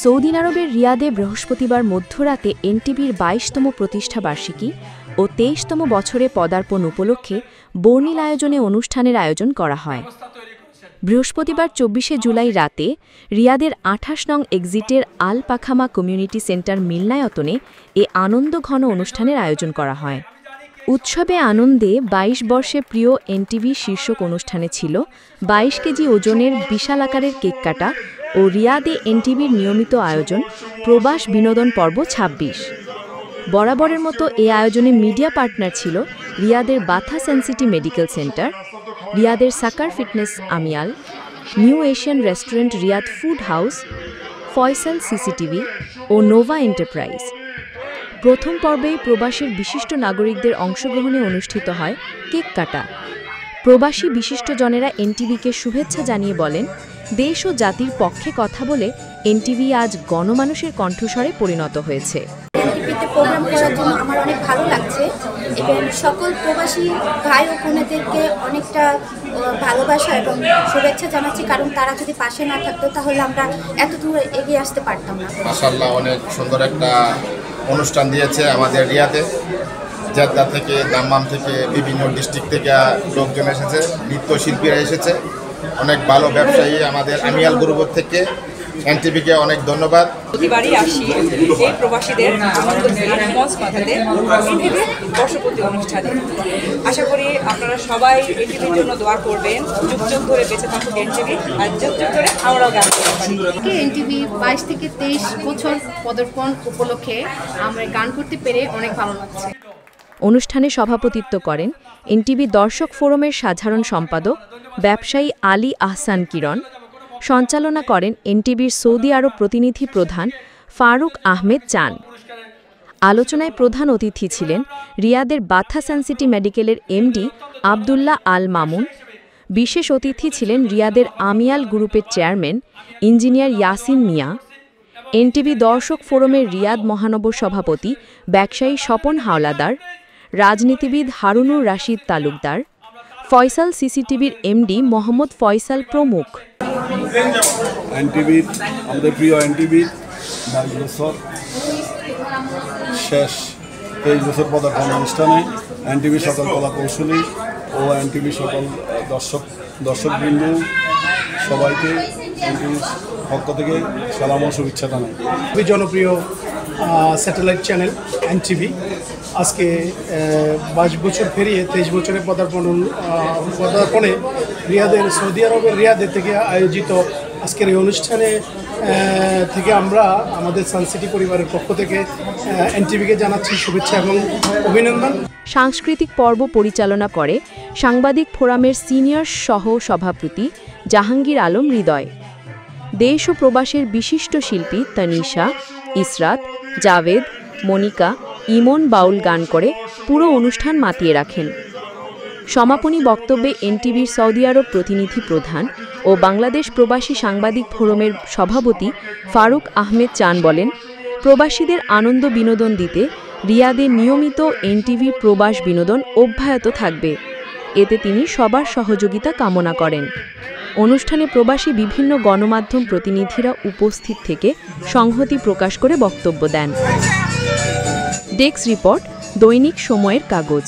Saudi আরবের রিয়াদে বৃহস্পতিবার মধ্যরাতে এনটিভির ২২তম প্রতিষ্ঠাবার্ষিকী ও ২৩তম বছরে পদার্পণ উপলক্ষে বর্ণিল আয়োজনে অনুষ্ঠানের আয়োজন করা হয়। বৃহস্পতিবার ২৪শে জুলাই রাতে রিয়াদের ২৮ নং এক্সিটের আল পাখামা কমিউনিটি সেন্টার মিলনায়তনে এ আনন্দঘন অনুষ্ঠানের আয়োজন করা হয়। উৎসবে আনন্দে ২২ বর্ষে প্রিয় এনটিভি শীর্ষক অনুষ্ঠানে ছিল ২২ কেজি ওজনের বিশাল আকারের কেক কাটা ও রিয়াদে এনটিভির নিয়মিত আয়োজন প্রবাস বিনোদন পর্ব ২৬। বরাবরের মতো এ আয়োজনে মিডিয়া পার্টনার ছিল রিয়াদের বাথা সেন্সিটি মেডিকেল সেন্টার, রিয়াদের সাকার ফিটনেস আমিয়াল, new Asian restaurant Riyadh food house, Faisal CCTV ও নোভা এন্টারপ্রাইজ। প্রথম পর্বেই প্রবাসীর বিশিষ্ট নাগরিকদের অংশগ্রহণে অনুষ্ঠিত হয় কেক কাটা। প্রবাসী বিশিষ্টজনেরা এনটিভিকে শুভেচ্ছা জানিয়ে বলেন, দেশ ও জাতির পক্ষে কথা বলে এনটিভি আজ গণমানুষের কণ্ঠস্বরে পরিণত হয়েছে। এনটিভিতে প্রোগ্রাম করার জন্য আমার অনেক ভালো লাগছে এবং সকল প্রবাসী ভাই ও বোনেদেরকে অনেকটা ভালোবাসা এবং শুভেচ্ছা জানাচ্ছি, কারণ তারা যদি পাশে না থাকতো তাহলে আমরা এত দূর এগিয়ে আসতে পারতাম না। মাশাআল্লাহ, অনেক সুন্দর একটা অনুষ্ঠান দিয়েছে আমাদের রিয়াদে। জেদ্দা থেকে, দাম্মাম থেকে, বিভিন্ন ডিস্ট্রিক্ট থেকে লোকজন এসেছে, নৃত্যশিল্পীরা এসেছে, অনেক ভালো ব্যবসায়ী আমাদের আমিয়াল গ্রুপ থেকে। এনটিভিকে অনেক ধন্যবাদ। প্রতিবারই আসি এই প্রবাসীদের আনন্দ মঞ্চ মাথাতে এনটিভির বর্ষপূর্তি অনুষ্ঠানে। আশা করি আপনারা সবাই এনটিভির জন্য দোয়া করবেন, যুগ যুগ ধরে বেঁচে থাকুক এনটিভি, আর যুগ যুগ ধরে আমরাও গান করতে পারি। এনটিভি ২২ থেকে ২৩ বছর পদার্পণ উপলক্ষে আমরা গান করতে পেরে অনেক ভালো লাগছে। অনুষ্ঠানে সভাপতিত্ব করেন এনটিভি দর্শক ফোরামের সাধারণ সম্পাদক ব্যবসায়ী আলী আহসান কিরণ। সঞ্চালনা করেন এনটিভির সৌদি আরব প্রতিনিধি প্রধান ফারুক আহমেদ চান। আলোচনায় প্রধান অতিথি ছিলেন রিয়াদের বাথা সেন্সিটি মেডিকেলের এমডি আবদুল্লাহ আল মামুন। বিশেষ অতিথি ছিলেন রিয়াদের আমিয়াল গ্রুপের চেয়ারম্যান ইঞ্জিনিয়ার ইয়াসিন মিয়া, এনটিভি দর্শক ফোরামের রিয়াদ মহানগর সভাপতি ব্যবসায়ী স্বপন হাওলাদার, রাজনীতিবিদ হারুনুর রাশিদ তালুকদার, ফয়সাল সিসিটিভির এমডি মোহাম্মদ ফয়সাল প্রমুখ। এনটিভির আমাদের প্রিয় এনটিভির ২২ বছর শেষ ২৩ বছর পদার্পণ অনুষ্ঠানে এনটিভির সকল কলা কৌশলী ও এনটিভির সকল দর্শকবৃন্দ সবাইকে এনটিভির পক্ষ থেকে সালাম ও শুভেচ্ছা জানাই। খুবই জনপ্রিয় স্যাটেলাইট চ্যানেল এনটিভি আজকে ২২ বছর পেরিয়ে ২৩ বছরে পদার্পণে রিয়াদের সৌদি আরবের রিয়াদের থেকে আয়োজিত আজকের এই অনুষ্ঠানে থেকে আমরা আমাদের সানসিটি পরিবারের পক্ষ থেকে এনটিভিকে জানাচ্ছি শুভেচ্ছা এবং অভিনন্দন। সাংস্কৃতিক পর্ব পরিচালনা করে সাংবাদিক ফোরামের সিনিয়র সহ সভাপতি জাহাঙ্গীর আলম হৃদয়। দেশ ও প্রবাসের বিশিষ্ট শিল্পী তানিশা, ইসরাত, জাভেদ, মনিকা, ইমন বাউল গান করে পুরো অনুষ্ঠান মাতিয়ে রাখেন। সমাপনী বক্তব্যে এনটিভির সৌদি আরব প্রতিনিধি প্রধান ও বাংলাদেশ প্রবাসী সাংবাদিক ফোরামের সভাপতি ফারুক আহমেদ চান বলেন, প্রবাসীদের আনন্দ বিনোদন দিতে রিয়াদে নিয়মিত এনটিভি প্রবাস বিনোদন অব্যাহত থাকবে। এতে তিনি সবার সহযোগিতা কামনা করেন। অনুষ্ঠানে প্রবাসী বিভিন্ন গণমাধ্যম প্রতিনিধিরা উপস্থিত থেকে সংহতি প্রকাশ করে বক্তব্য দেন। ডেস্ক রিপোর্ট, দৈনিক সময়ের কাগজ।